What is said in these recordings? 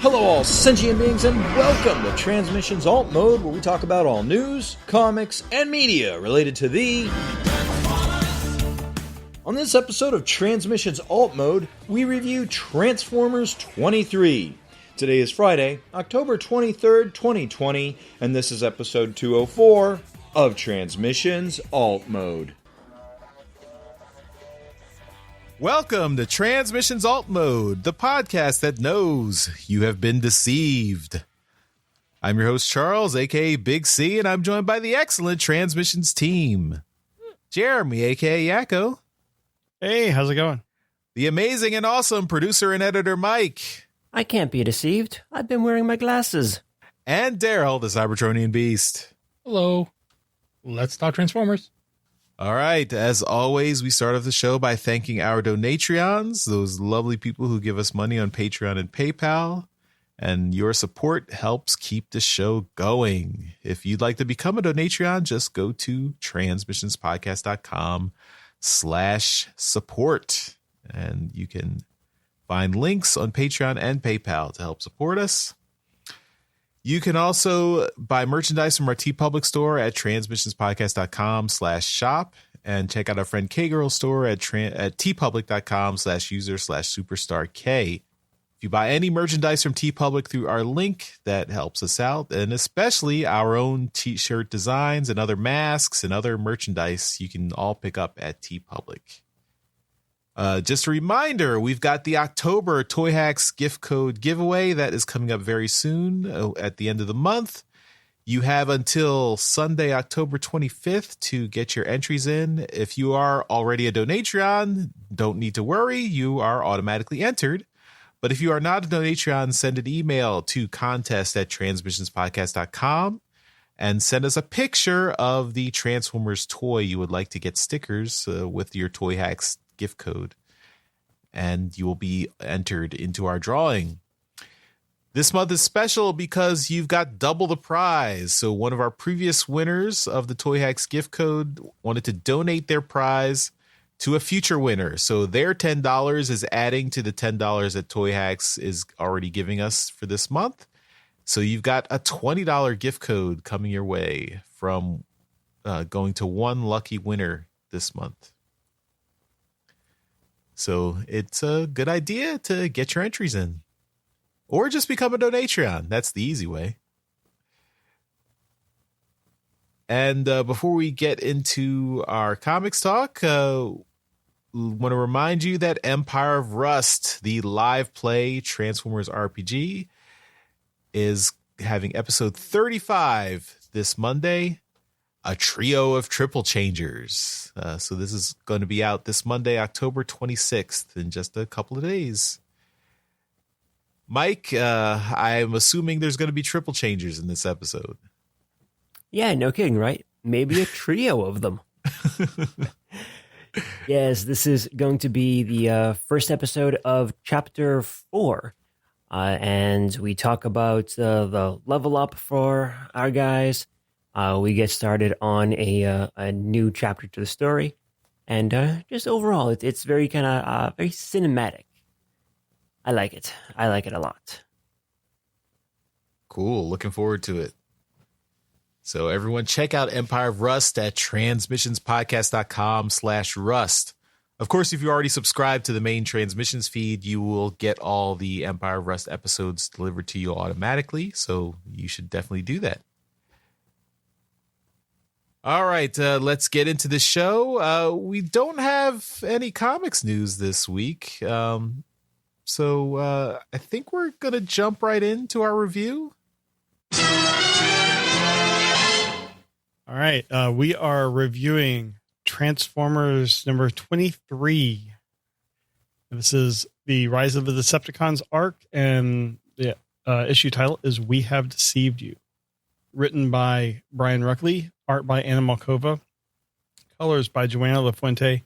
Hello all sentient beings and welcome to Transmissions Alt Mode, where we talk about all news, comics, and media related to the... On this episode of Transmissions Alt Mode, we review Transformers 23. Today is Friday, October 23rd, 2020, and this is episode 204 of Transmissions Alt Mode. Welcome to Transmissions Alt Mode, the podcast that knows you have been deceived. I'm your host, Charles, aka Big C, and I'm joined by the excellent Transmissions team. Jeremy, aka Yakko. Hey, how's it going? The amazing and awesome producer and editor, Mike. I can't be deceived. I've been wearing my glasses. And Daryl, the Cybertronian Beast. Hello. Let's talk Transformers. All right, as always, we start off the show by thanking our Donatreons, those lovely people who give us money on Patreon and PayPal, and your support helps keep the show going. If you'd like to become a Donatreon, just go to transmissionspodcast.com/support, and you can find links on Patreon and PayPal to help support us. You can also buy merchandise from our TeePublic store at transmissionspodcast.com/shop and check out our friend K-Girl store at teepublic.com/user/superstar-K. If you buy any merchandise from TeePublic through our link, that helps us out, and especially our own t-shirt designs and other masks and other merchandise you can all pick up at TeePublic. Just a reminder, we've got the October Toy Hacks gift code giveaway that is coming up very soon at the end of the month. You have until Sunday, October 25th to get your entries in. If you are already a Donatreon, don't need to worry. You are automatically entered. But if you are not a Donatreon, send an email to contest@transmissionspodcast.com and send us a picture of the Transformers toy you would like to get stickers with your Toy Hacks gift code, and you will be entered into our drawing. This month is special because you've got double the prize. So one of our previous winners of the Toy Hacks gift code wanted to donate their prize to a future winner. So their $10 is adding to the $10 that Toy Hacks is already giving us for this month. So you've got a $20 gift code coming your way from going to one lucky winner this month. So it's a good idea to get your entries in. Or just become a Donatreon. That's the easy way. And before we get into our comics talk, want to remind you that Empire of Rust, the live play Transformers RPG, is having episode 35 this Monday. A trio of triple changers. So this is going to be out this Monday, October 26th, in just a couple of days. Mike, I'm assuming there's going to be triple changers in this episode. Yeah, no kidding, right? Maybe a trio of them. Yes, this is going to be the first episode of Chapter 4. And we talk about the level up for our guys. We get started on a new chapter to the story, and just overall, it's very kind of very cinematic. I like it. I like it a lot. Cool. Looking forward to it. So everyone check out Empire of Rust at transmissionspodcast.com/rust. Of course, if you already subscribed to the main Transmissions feed, you will get all the Empire of Rust episodes delivered to you automatically. So you should definitely do that. All right, let's get into the show. We don't have any comics news this week, so I think we're going to jump right into our review. All right, we are reviewing Transformers number 23. This is the Rise of the Decepticons arc, and the issue title is We Have Deceived You. Written by Brian Ruckley, art by Anna Malkova, colors by Joanna LaFuente,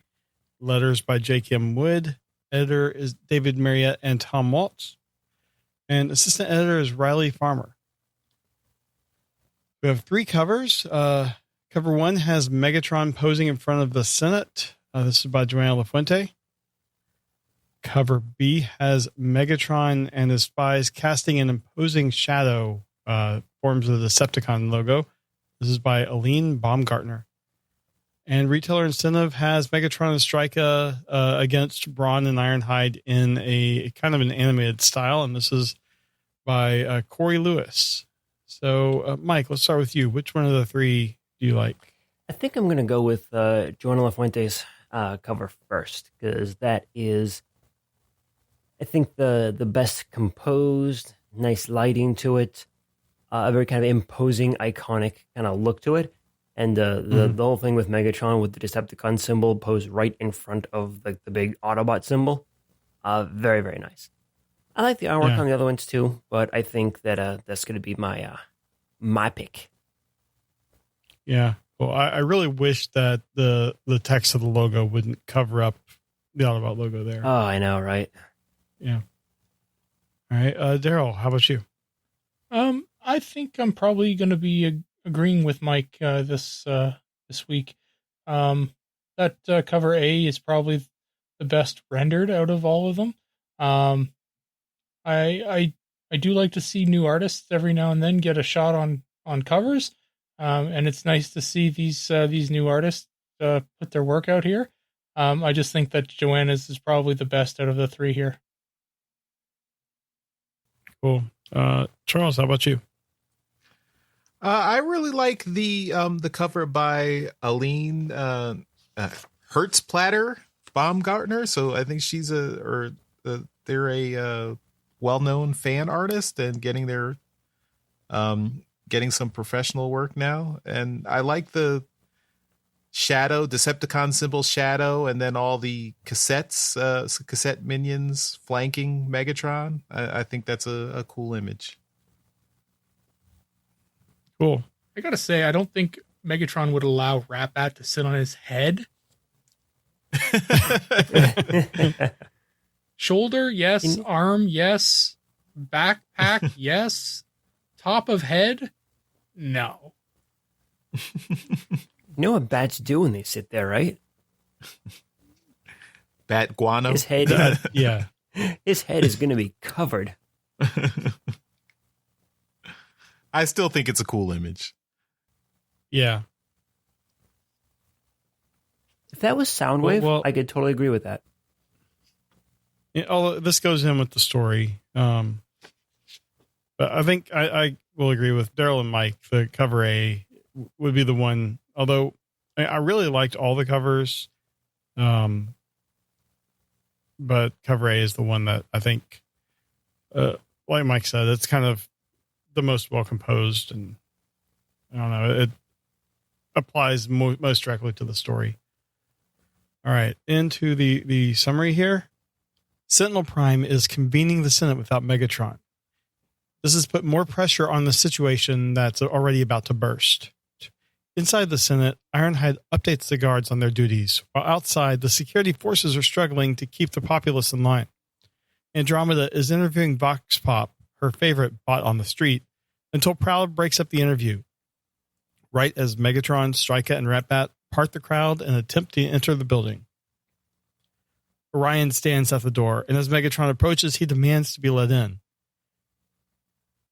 letters by J. Kim Wood, editor is David Marriott and Tom Waltz, and assistant editor is Riley Farmer. We have 3 covers. Cover 1 has Megatron posing in front of the Senate. This is by Joanna LaFuente. Cover B has Megatron and his spies casting an imposing shadow, forms of the Decepticon logo. This is by Aline Baumgartner. And retailer incentive has Megatron and Stryka against Brawn and Ironhide in a kind of an animated style. And this is by Corey Lewis. So, Mike, let's start with you. Which one of the three do you like? I think I'm going to go with Joana Lafuente's cover first, because that is, I think, the best composed, nice lighting to it, a very kind of imposing, iconic kind of look to it. And the whole thing with Megatron with the Decepticon symbol posed right in front of the big Autobot symbol. Very, very nice. I like the artwork on the other ones too, but I think that that's going to be my pick. Yeah. Well, I really wish that the text of the logo wouldn't cover up the Autobot logo there. Oh, I know, right? Yeah. All right. Daryl, how about you? I think I'm probably going to be agreeing with Mike this week. That cover A is probably the best rendered out of all of them. I do like to see new artists every now and then get a shot on covers, and it's nice to see these new artists put their work out here. I just think that Joanna's is probably the best out of the three here. Cool. Charles, how about you? I really like the cover by Aline Hertzplatter Baumgartner. So I think she's they're a well-known fan artist and getting some professional work now. And I like the shadow, Decepticon symbol shadow, and then all the cassette minions flanking Megatron. I think that's a cool image. Cool. I gotta say, I don't think Megatron would allow Ratbat to sit on his head. Shoulder, yes. Arm, yes. Backpack, yes. Top of head, no. You know what bats do when they sit there, right? Bat guano. His head, Yeah. his head is going to be covered. I still think it's a cool image. Yeah. If that was Soundwave, Well, I could totally agree with that. Although this goes in with the story. But I think I will agree with Daryl and Mike. The cover A would be the one, although I really liked all the covers. But cover A is the one that I think, like Mike said, it's kind of the most well composed, and I don't know, it applies most directly to the story. All right, into the summary here. Sentinel Prime is convening the Senate without Megatron. This has put more pressure on the situation that's already about to burst. Inside the Senate, Ironhide updates the guards on their duties, while outside, the security forces are struggling to keep the populace in line. Andromeda is interviewing Vox Pop, her favorite bot on the street, until Prowl breaks up the interview. Right as Megatron, Stryka, and Ratbat part the crowd and attempt to enter the building. Orion stands at the door, and as Megatron approaches, he demands to be let in.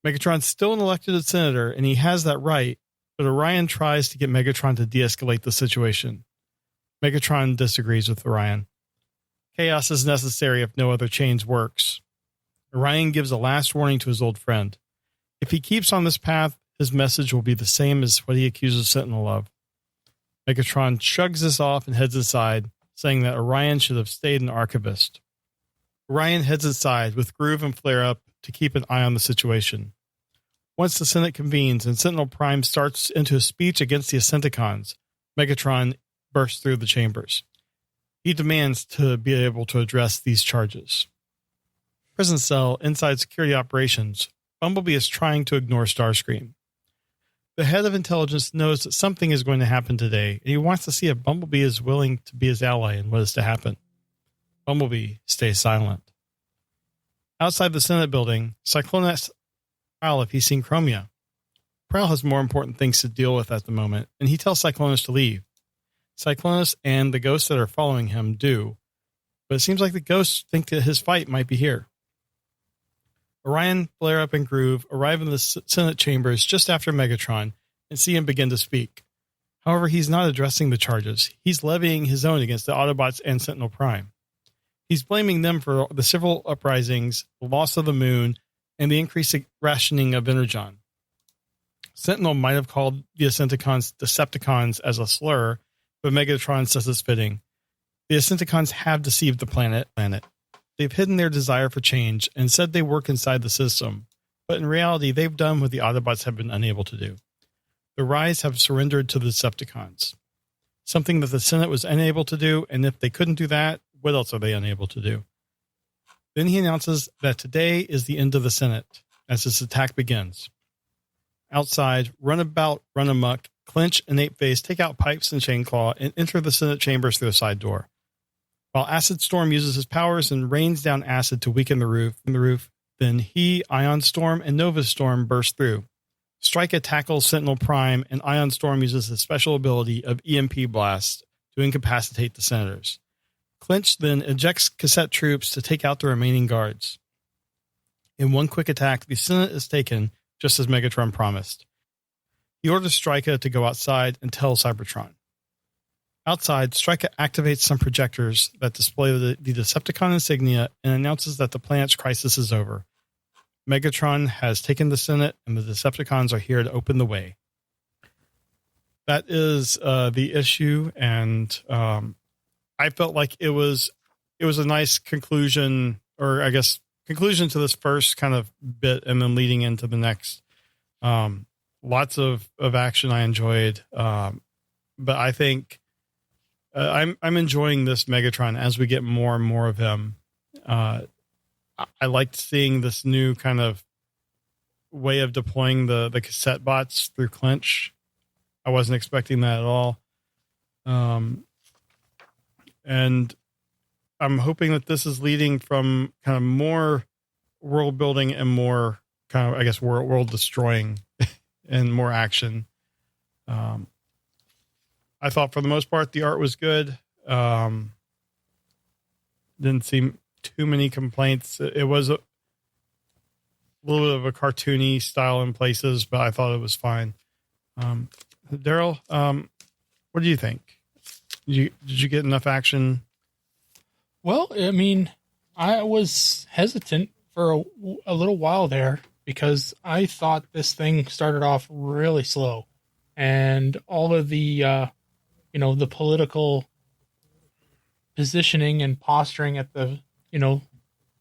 Megatron's still an elected senator, and he has that right, but Orion tries to get Megatron to de-escalate the situation. Megatron disagrees with Orion. Chaos is necessary if no other change works. Orion gives a last warning to his old friend. If he keeps on this path, his message will be the same as what he accuses Sentinel of. Megatron shrugs this off and heads aside, saying that Orion should have stayed an archivist. Orion heads aside with Groove and Flare Up to keep an eye on the situation. Once the Senate convenes and Sentinel Prime starts into a speech against the Ascenticons, Megatron bursts through the chambers. He demands to be able to address these charges. Prison cell inside security operations, Bumblebee is trying to ignore Starscream. The head of intelligence knows that something is going to happen today, and he wants to see if Bumblebee is willing to be his ally in what is to happen. Bumblebee stays silent. Outside the Senate building, Cyclone asks Prowl if he's seen Chromia. Prowl has more important things to deal with at the moment, and he tells Cyclonus to leave. Cyclonus and the ghosts that are following him do, but it seems like the ghosts think that his fight might be here. Orion, Flare Up, and Groove arrive in the Senate chambers just after Megatron and see him begin to speak. However, he's not addressing the charges. He's levying his own against the Autobots and Sentinel Prime. He's blaming them for the civil uprisings, the loss of the moon, and the increased rationing of Energon. Sentinel might have called the Decepticons as a slur, but Megatron says it's fitting. The Decepticons have deceived the planet. They've hidden their desire for change and said they work inside the system, but in reality, they've done what the Autobots have been unable to do. The Rise have surrendered to the Decepticons, something that the Senate was unable to do, and if they couldn't do that, what else are they unable to do? Then he announces that today is the end of the Senate, as this attack begins. Outside, Runabout, Runamuck, Clinch, and Apeface take out Pipes and Chainclaw and enter the Senate chambers through a side door. While Acid Storm uses his powers and rains down acid to weaken the roof, then he, Ion Storm, and Nova Storm burst through. Strika tackles Sentinel Prime, and Ion Storm uses his special ability of EMP Blast to incapacitate the Senators. Clinch then ejects cassette troops to take out the remaining guards. In one quick attack, the Senate is taken, just as Megatron promised. He orders Strika to go outside and tell Cybertron. Outside, Strika activates some projectors that display the Decepticon insignia and announces that the planet's crisis is over. Megatron has taken the Senate, and the Decepticons are here to open the way. That is the issue, and I felt like it was a nice conclusion, or I guess conclusion to this first kind of bit, and then leading into the next. Lots of action I enjoyed, but I think I'm enjoying this Megatron as we get more and more of him. I liked seeing this new kind of way of deploying the cassette bots through Clinch. I wasn't expecting that at all. And I'm hoping that this is leading from kind of more world building and more kind of, I guess, world destroying and more action. I thought for the most part, the art was good. Didn't seem too many complaints. It was a little bit of a cartoony style in places, but I thought it was fine. Daryl, what do you think? Did you get enough action? Well, I mean, I was hesitant for a little while there because I thought this thing started off really slow, and all of the, the political positioning and posturing at the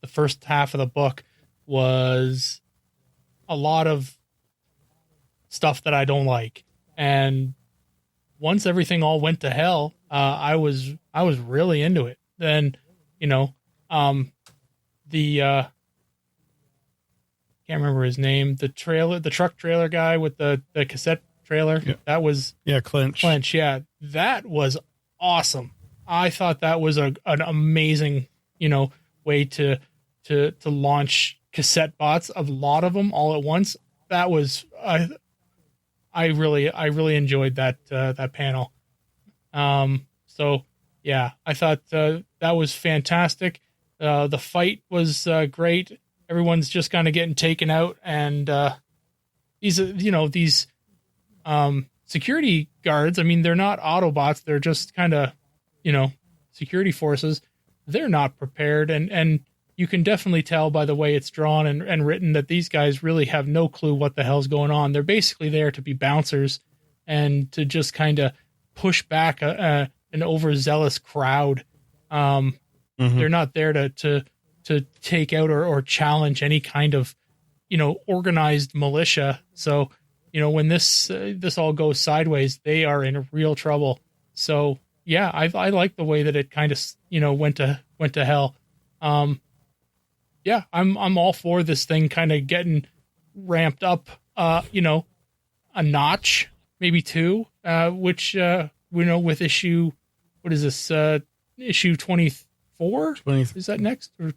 first half of the book was a lot of stuff that I don't like. And once everything all went to hell, I was really into it. Then, can't remember his name, the truck trailer guy with the cassette trailer. Yeah. That was Clinch. Yeah. That was awesome. I thought that was an amazing, way to launch cassette bots, a lot of them all at once. That was, I really enjoyed that panel. So yeah, I thought that was fantastic. The fight was great. Everyone's just kind of getting taken out, and these security guards. I mean, they're not Autobots. They're just kind of, security forces. They're not prepared, and you can definitely tell by the way it's drawn and written that these guys really have no clue what the hell's going on. They're basically there to be bouncers and to just kind of push back an overzealous crowd. They're not there to take out or challenge any kind of, organized militia. So, when this all goes sideways, they are in real trouble. So yeah, I like the way that it kind of, went to hell. Yeah, I'm all for this thing kind of getting ramped up, a notch, maybe two, which, with issue, what is this, issue 24? 20. Is that next? Or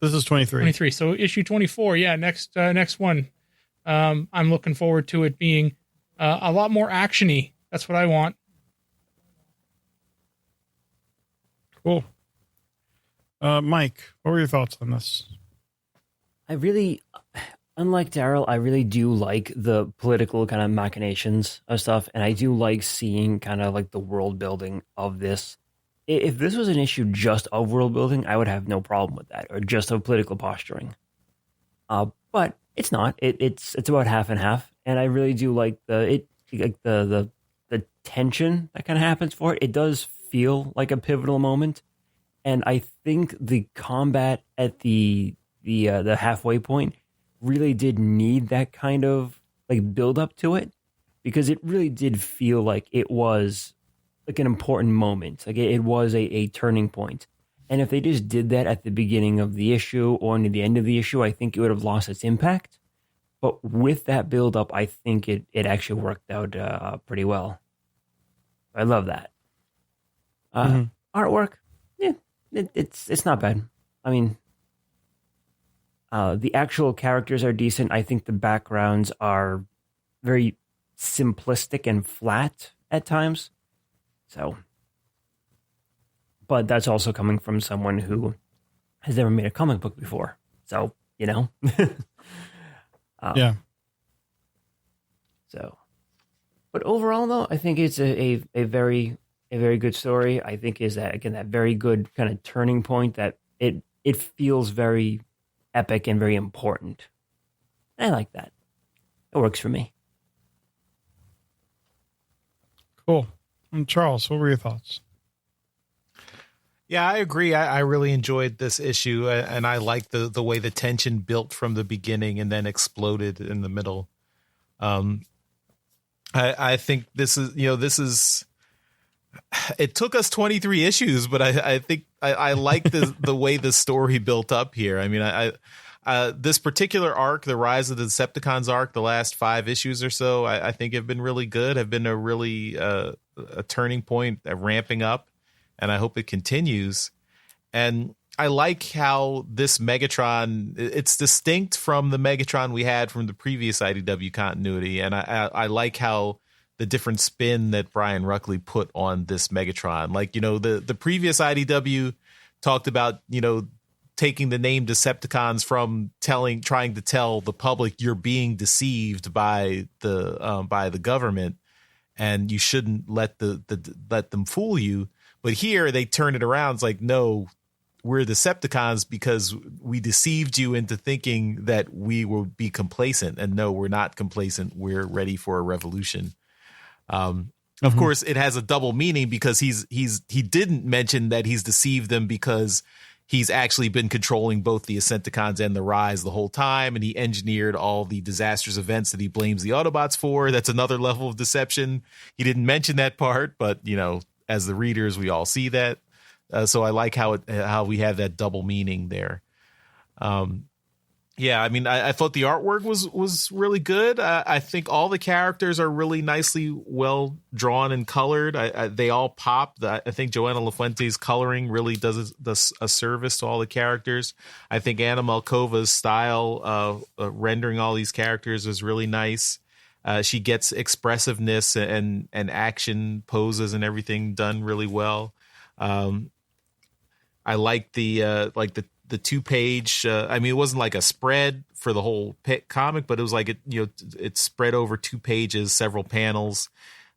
This is 23. 23. So issue 24. Yeah. Next one. I'm looking forward to it being a lot more actiony. That's what I want. Cool. Mike, what were your thoughts on this? I really, unlike Daryl, I really do like the political kind of machinations of stuff, and I do like seeing kind of like the world building of this. If this was an issue just of world building, I would have no problem with that, or just of political posturing. But it's not. It's about half and half, and I really do like the tension that kind of happens for it. It does feel like a pivotal moment, and I think the combat at the halfway point really did need that kind of like build up to it, because it really did feel like it was like an important moment. Like it was a turning point. And if they just did that at the beginning of the issue or near the end of the issue, I think it would have lost its impact. But with that build up, I think it actually worked out pretty well. I love that. Artwork, yeah, it's not bad. I mean, the actual characters are decent. I think the backgrounds are very simplistic and flat at times. So, but that's also coming from someone who has never made a comic book before. So, you know. Yeah. So, but overall, though, I think it's a very good story. I think is that, again, that very good kind of turning point that it feels very epic and very important. I like that. It works for me. Cool. And Charles, what were your thoughts? Yeah, I agree. I really enjoyed this issue, and I like the way the tension built from the beginning and then exploded in the middle. I think this is it took us 23 issues, but I think I like the way the story built up here. I mean, this particular arc, the Rise of the Decepticons arc, the last 5 issues or so, I think have been really good, have been a really a turning point, ramping up, and I hope it continues. And I like how this Megatron, it's distinct from the Megatron we had from the previous IDW continuity, and I like how the different spin that Brian Ruckley put on this Megatron. Like, the previous IDW talked about, taking the name Decepticons from trying to tell the public you're being deceived by the government, and you shouldn't let them fool you. But here they turn it around. It's like, no, we're Decepticons because we deceived you into thinking that we will be complacent, and no, we're not complacent. We're ready for a revolution. Of course, it has a double meaning because he didn't mention that he's deceived them because he's actually been controlling both the Decepticons and the Rise the whole time, and he engineered all the disastrous events that he blames the Autobots for. That's another level of deception. He didn't mention that part, but as the readers, we all see that. So I like how we have that double meaning there. Yeah, I mean, I thought the artwork was really good. I think all the characters are really nicely well drawn and colored. They all pop. I think Joanna LaFuente's coloring really does a service to all the characters. I think Anna Malkova's style rendering all these characters is really nice. She gets expressiveness and action poses and everything done really well. I like the 2-page. I mean, it wasn't like a spread for the whole comic, but it was like it's spread over 2 pages, several panels,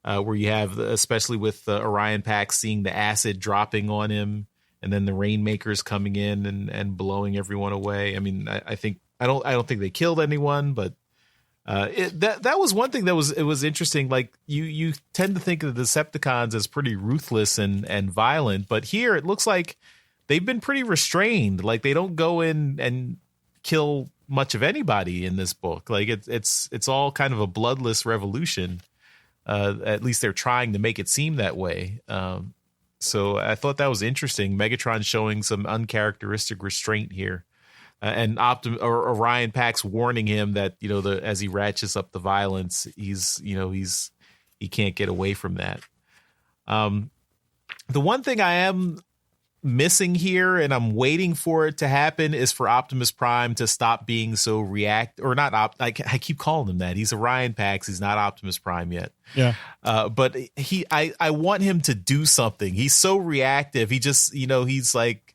where you have, especially with Orion Pax seeing the acid dropping on him, and then the Rainmakers coming in and blowing everyone away. I mean, I don't think they killed anyone, but that was one thing it was interesting. Like you tend to think of the Decepticons as pretty ruthless and violent, but here it looks like they've been pretty restrained. Like they don't go in and kill much of anybody in this book. Like it's all kind of a bloodless revolution. At least they're trying to make it seem that way. So I thought that was interesting. Megatron showing some uncharacteristic restraint here. And Orion Pax warning him that as he ratchets up the violence, he can't get away from that. The one thing I am missing here, and I'm waiting for it to happen, is for Optimus Prime to stop being so I keep calling him that. He's Orion Pax. He's not Optimus Prime yet. Yeah. But I want him to do something. He's so reactive. He just he's like.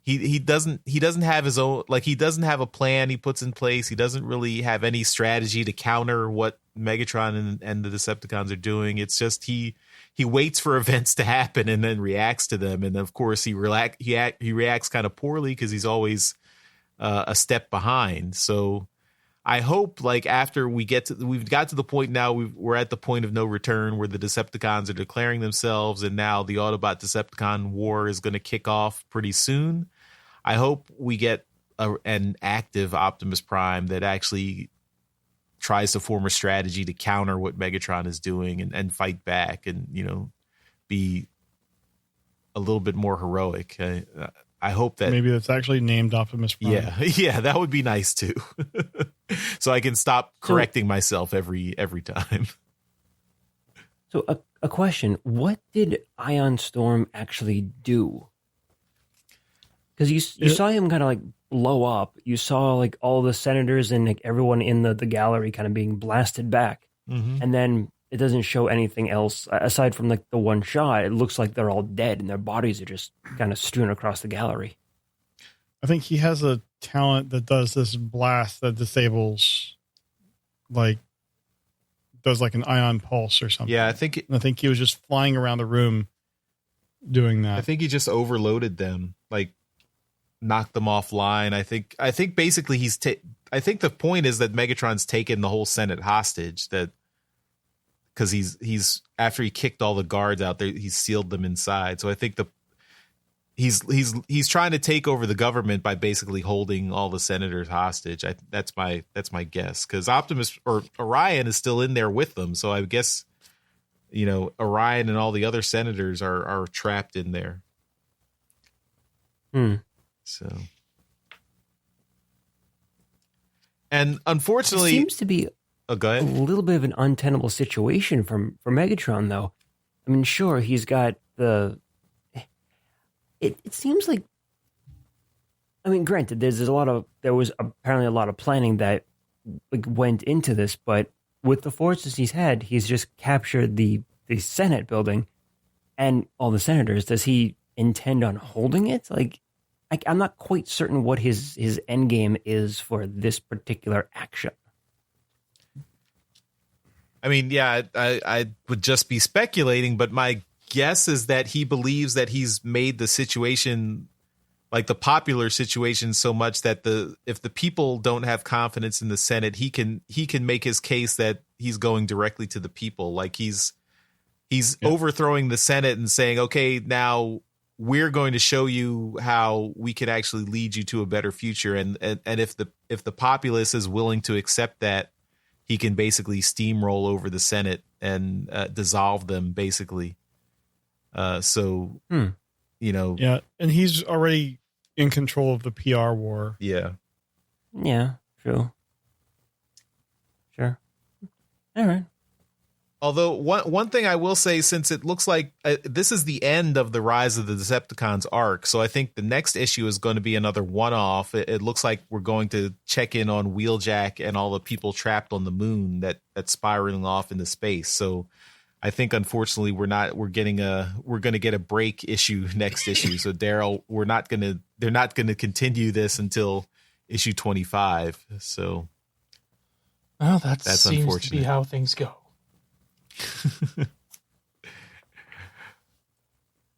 he doesn't have his own, like, he doesn't have a plan he puts in place. He doesn't really have any strategy to counter what Megatron and the Decepticons are doing. It's just he waits for events to happen and then reacts to them. And of course he reacts kind of poorly because he's always a step behind. So I hope, like, after we've got to the point now, we're at the point of no return where the Decepticons are declaring themselves, and now the Autobot Decepticon war is going to kick off pretty soon. I hope we get an active Optimus Prime that actually tries to form a strategy to counter what Megatron is doing and fight back and, you know, be a little bit more heroic. I hope that maybe it's actually named Optimus Prime. Yeah, that would be nice too. So I can stop correcting myself every time. So a question: what did Ion Storm actually do? Because you saw him kind of like blow up. You saw like all the senators and like everyone in the gallery kind of being blasted back, and then it doesn't show anything else aside from like the one shot. It looks like they're all dead and their bodies are just kind of strewn across the gallery. I think he has a talent that does this blast that disables, like, does like an ion pulse or something. Yeah, I think he was just flying around the room doing that. I think he just overloaded them, like knocked them offline. I think basically I think the point is that Megatron's taken the whole Senate hostage, that because he's after he kicked all the guards out there, he sealed them inside. So I think he's trying to take over the government by basically holding all the senators hostage. That's my guess, because Optimus or Orion is still in there with them. So I guess, you know, Orion and all the other senators are trapped in there. So, and unfortunately, it seems to be go ahead. A little bit of an untenable situation for Megatron, though. I mean, sure, he's got the. It seems like. I mean, granted, there was apparently a lot of planning that like went into this, but with the forces he's had, he's just captured the Senate building and all the senators. Does he intend on holding it? Like, I'm not quite certain what his end game is for this particular action. I mean, yeah, I would just be speculating, but my guess is that he believes that he's made the situation, like the popular situation, so much that if the people don't have confidence in the Senate, he can make his case that he's going directly to the people. Like he's overthrowing the Senate and saying, okay, now we're going to show you how we can actually lead you to a better future. And if the populace is willing to accept that, he can basically steamroll over the Senate and dissolve them, basically. You know. Yeah, and he's already in control of the PR war. Yeah. Yeah, true. Sure. All right. Although one thing I will say, since it looks like this is the end of the Rise of the Decepticons arc, so I think the next issue is going to be another one-off. It looks like we're going to check in on Wheeljack and all the people trapped on the moon that's spiraling off into space. So I think, unfortunately, we're going to get a break issue next issue. So Daryl, they're not going to continue this until issue 25. So well, that's seems unfortunate. to be how things go.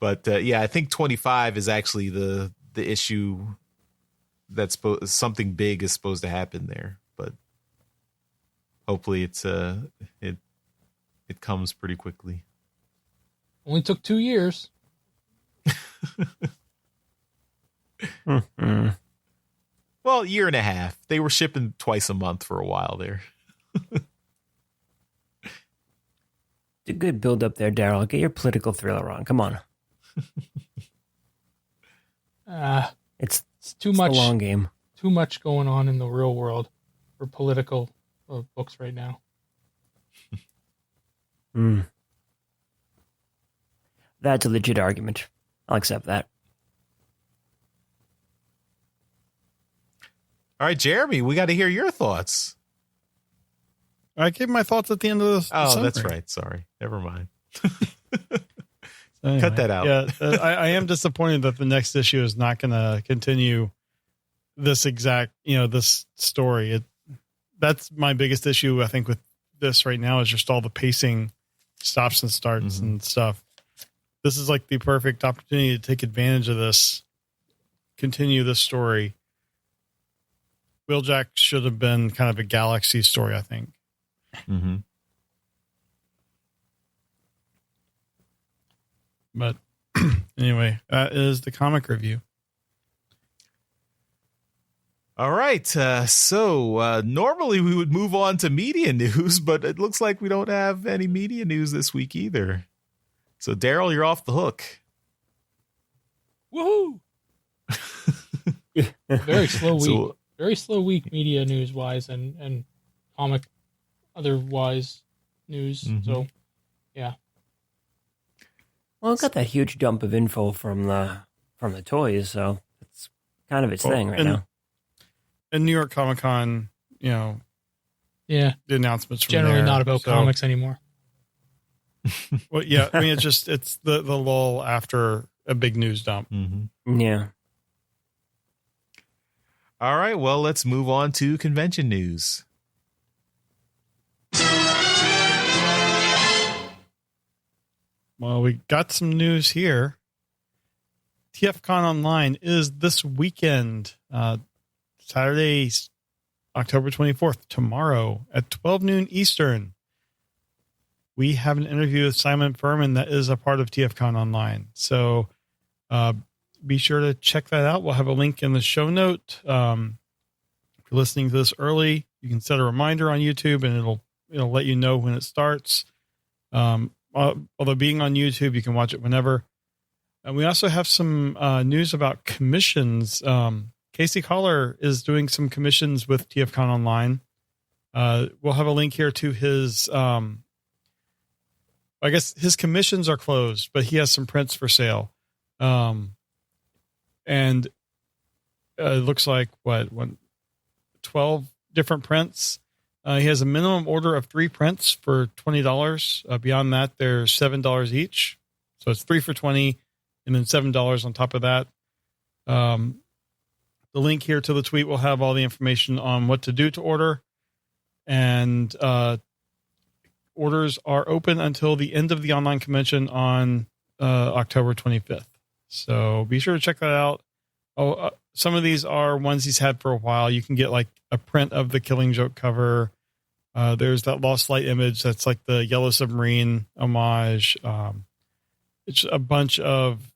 But yeah, I think 25 is actually the issue that's something big is supposed to happen there. But hopefully it comes pretty quickly. Only took 2 years. Well, year and a half. They were shipping twice a month for a while there. It's a good build up there, Daryl. Get your political thriller on. Come on. It's too much. A long game. Too much going on in the real world for political books right now. That's a legit argument. I'll accept that. All right, Jeremy, we got to hear your thoughts. I gave my thoughts at the end of this. Oh, that's right. Sorry. Never mind. So anyway, Cut that out. Yeah, I am disappointed that the next issue is not going to continue this exact, this story. That's my biggest issue, I think, with this right now is just all the pacing stops and starts and stuff. This is like the perfect opportunity to take advantage of this, continue this story. Wheeljack should have been kind of a Galaxy story, I think. Mm-hmm. But anyway, that is the comic review. All right. So normally we would move on to media news, but it looks like we don't have any media news this week either. So, Daryl, you're off the hook. Woohoo! Very slow week. Very slow week media news wise and comic otherwise news. So, yeah. Well, it got that huge dump of info from the toys, so it's kind of its thing right now. And New York Comic Con, yeah, the announcements from generally there, not about comics anymore. Well, yeah, I mean, it's the lull after a big news dump. Yeah. All right. Well, let's move on to convention news. Well, we got some news here. TFcon Online is this weekend, Saturday, October 24th, tomorrow at 12 noon Eastern. We have an interview with Simon Furman that is a part of TFcon Online. So be sure to check that out. We'll have a link in the show note. If you're listening to this early, you can set a reminder on YouTube and it'll let you know when it starts. Although being on YouTube, you can watch it whenever. And we also have some news about commissions. Casey Collar is doing some commissions with TFcon Online. We'll have a link here to his, I guess his commissions are closed, but he has some prints for sale. And it looks like 12 different prints. He has a minimum order of 3 prints for $20. Beyond that, they're $7 each. So it's 3 for $20 and then $7 on top of that. The link here to the tweet will have all the information on what to do to order. And orders are open until the end of the online convention on October 25th. So be sure to check that out. Some of these are ones he's had for a while. You can get like a print of the Killing Joke cover. There's that Lost Light image. That's like the Yellow Submarine homage. It's a bunch of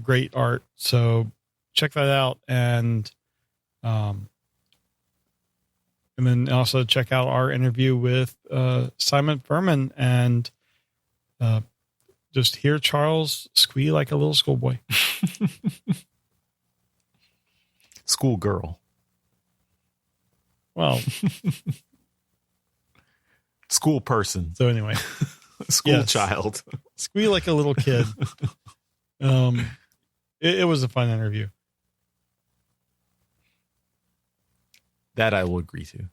great art. So check that out. And then also check out our interview with Simon Furman and just hear Charles squeal like a little schoolboy. Schoolgirl. Well, school person. So anyway, school child. Squeal like a little kid. It was a fun interview. That I will agree to.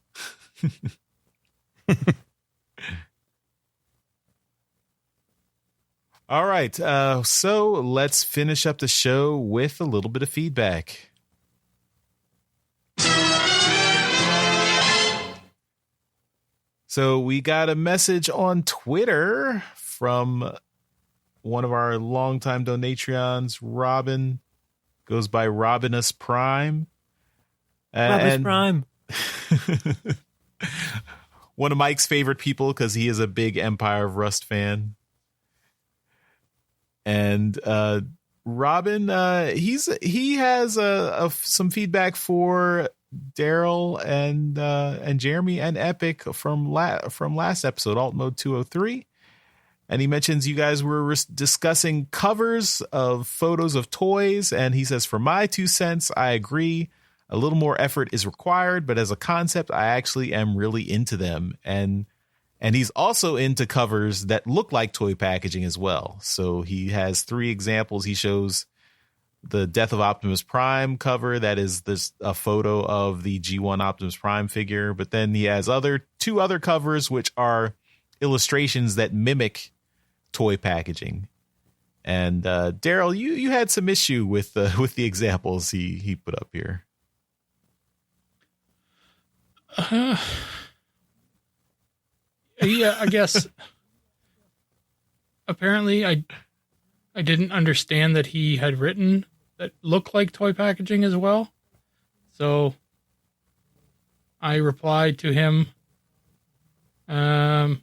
All right. So let's finish up the show with a little bit of feedback. So we got a message on Twitter from one of our longtime donatrions, Robin. Goes by Robinus Prime. Robinus Prime. One of Mike's favorite people because he is a big Empire of Rust fan. And Robin, he has some feedback for Daryl and Jeremy and Epic from last episode, Alt Mode 203. And he mentions you guys were discussing covers of photos of toys. And he says, for my 2 cents, I agree. A little more effort is required, but as a concept, I actually am really into them. And he's also into covers that look like toy packaging as well. So he has 3 examples. He shows the Death of Optimus Prime cover. That is a photo of the G1 Optimus Prime figure. But then he has 2 other covers, which are illustrations that mimic toy packaging. And Daryl, you had some issue with the examples he put up here. Yeah, I guess. Apparently, I didn't understand that he had written that looked like toy packaging as well. So I replied to him that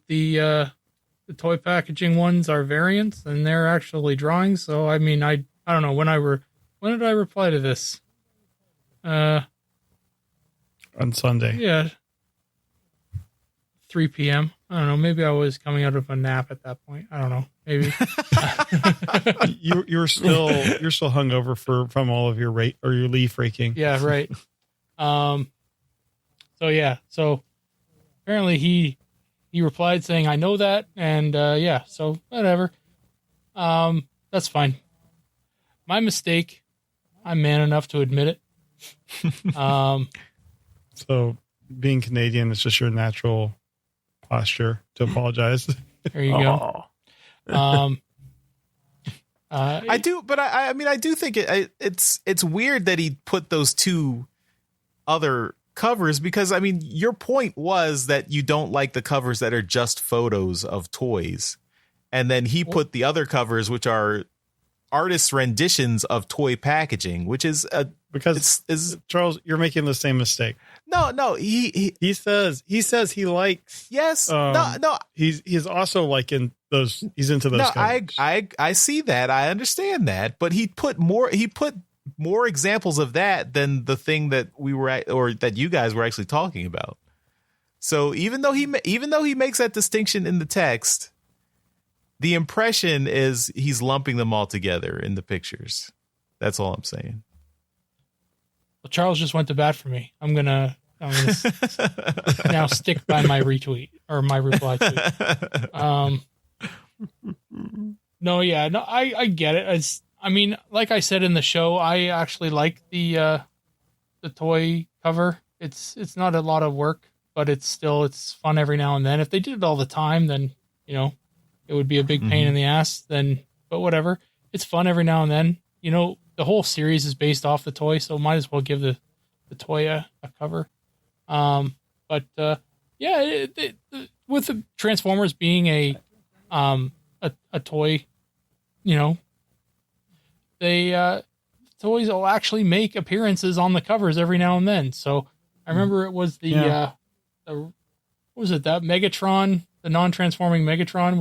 the toy packaging ones are variants and they're actually drawings. So I mean, I don't know when did I reply to this? On Sunday. Yeah. 3 p.m. I don't know. Maybe I was coming out of a nap at that point. I don't know. Maybe you're still hungover from all of your your leaf raking. Yeah, right. So yeah. So apparently he replied saying, "I know that," and yeah. So whatever. That's fine. My mistake. I'm man enough to admit it. So being Canadian is just your natural posture to apologize. There you go. I do, but I mean, I do think it's weird that he put those two other covers because, I mean, your point was that you don't like the covers that are just photos of toys. And then he put the other covers, which are artists' renditions of toy packaging, which is because Charles, you're making the same mistake. No, he says he likes. Yes. No. He's also liking those. He's into those. No, covers. I see that. I understand that. But he put more examples of that than the thing that we were at, or that you guys were actually talking about. So even though he makes that distinction in the text, the impression is he's lumping them all together in the pictures. That's all I'm saying. Well, Charles just went to bat for me. I'm gonna now stick by my retweet or my reply tweet. I get it. I mean, like I said in the show, I actually like the toy cover. It's not a lot of work, but it's fun every now and then. If they did it all the time, then it would be a big pain in the ass. But whatever, it's fun every now and then. The whole series is based off the toy, so might as well give the toy a cover. With the Transformers being a toy, they toys will actually make appearances on the covers every now and then. So I remember it was what was it, that Megatron, the non-transforming Megatron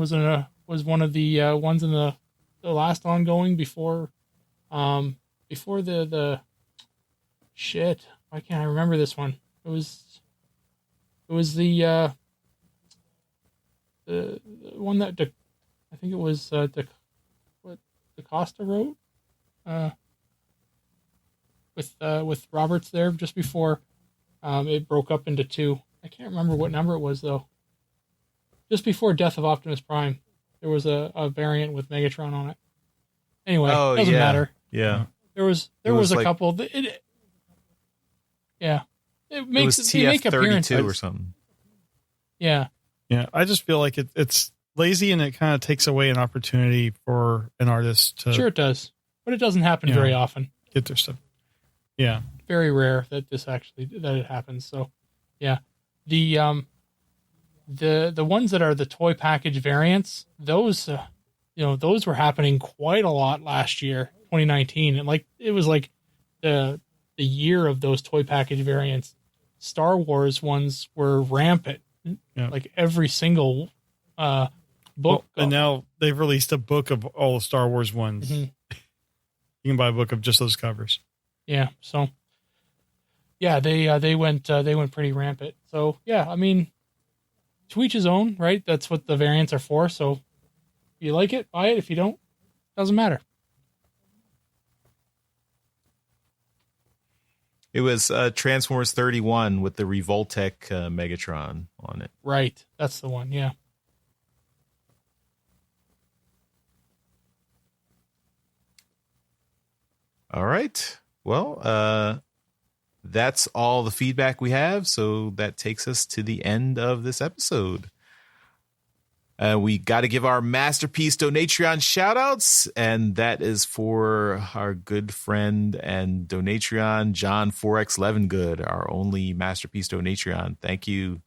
was one of the ones in the last ongoing before the shit. Why can't I remember this one? It was the one that I think it was DaCosta wrote with Roberts there just before it broke up into two. I can't remember what number it was though. Just before Death of Optimus Prime, there was a variant with Megatron on it. Anyway, doesn't matter. Yeah. There was a couple. It makes TF32 make appearances or something. Yeah. Yeah. I just feel like it's lazy and it kind of takes away an opportunity for an artist to. Sure, it does, but it doesn't happen very often. Get their stuff. Yeah. Very rare that it happens. So, yeah, the ones that are the toy package variants, those were happening quite a lot last year, 2019, and it was the year of those toy package variants. Star Wars ones were rampant, every single book. Well, and now they've released a book of all the Star Wars ones. Mm-hmm. You can buy a book of just those covers. Yeah. So, yeah, they went pretty rampant. So, yeah, I mean, to each his own, right? That's what the variants are for. So, if you like it, buy it. If you don't, doesn't matter. It was Transformers 31 with the Revoltech Megatron on it. Right. That's the one. Yeah. All right. Well, that's all the feedback we have. So that takes us to the end of this episode. We got to give our Masterpiece Donatreon shout-outs, and that is for our good friend and Donatreon, John 4X Levengood, our only Masterpiece Donatreon. Thank you,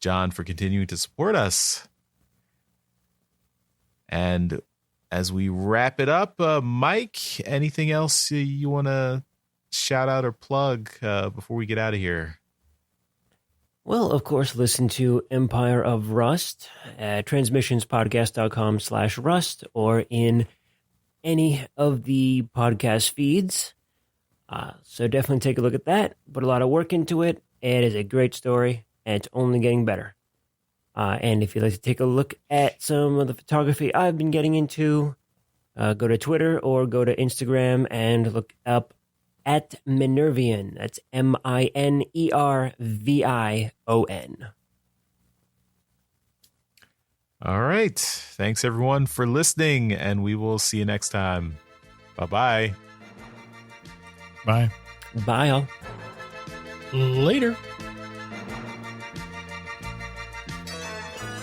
John, for continuing to support us. And as we wrap it up, Mike, anything else you want to shout out or plug before we get out of here? Well, of course, listen to Empire of Rust at transmissionspodcast.com/rust or in any of the podcast feeds. So definitely take a look at that. Put a lot of work into it. It is a great story, and it's only getting better. And if you'd like to take a look at some of the photography I've been getting into, go to Twitter or go to Instagram and look up at Minervion. That's MINERVION. All right. Thanks, everyone, for listening, and we will see you next time. Bye-bye. Bye. Bye, all. Later.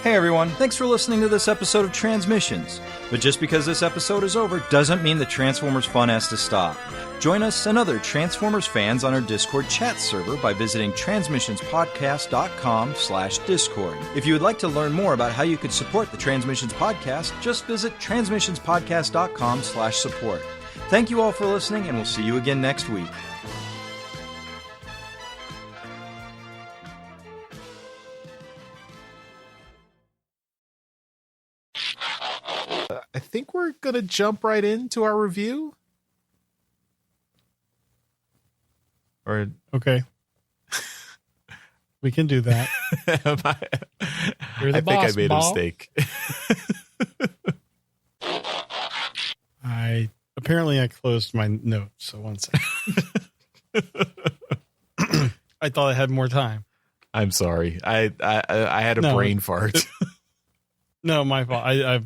Hey everyone, thanks for listening to this episode of Transmissions. But just because this episode is over doesn't mean the Transformers fun has to stop. Join us and other Transformers fans on our Discord chat server by visiting transmissionspodcast.com/discord. If you would like to learn more about how you could support the Transmissions Podcast, just visit transmissionspodcast.com/support. Thank you all for listening, and we'll see you again next week. I think we're going to jump right into our review. Or Okay. We can do that. You're the I think I boss, made Ball. a mistake. I closed my notes, so one second. I thought I had more time. I'm sorry. I had a brain fart. No, my fault. I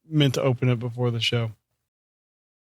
meant to open it before the show.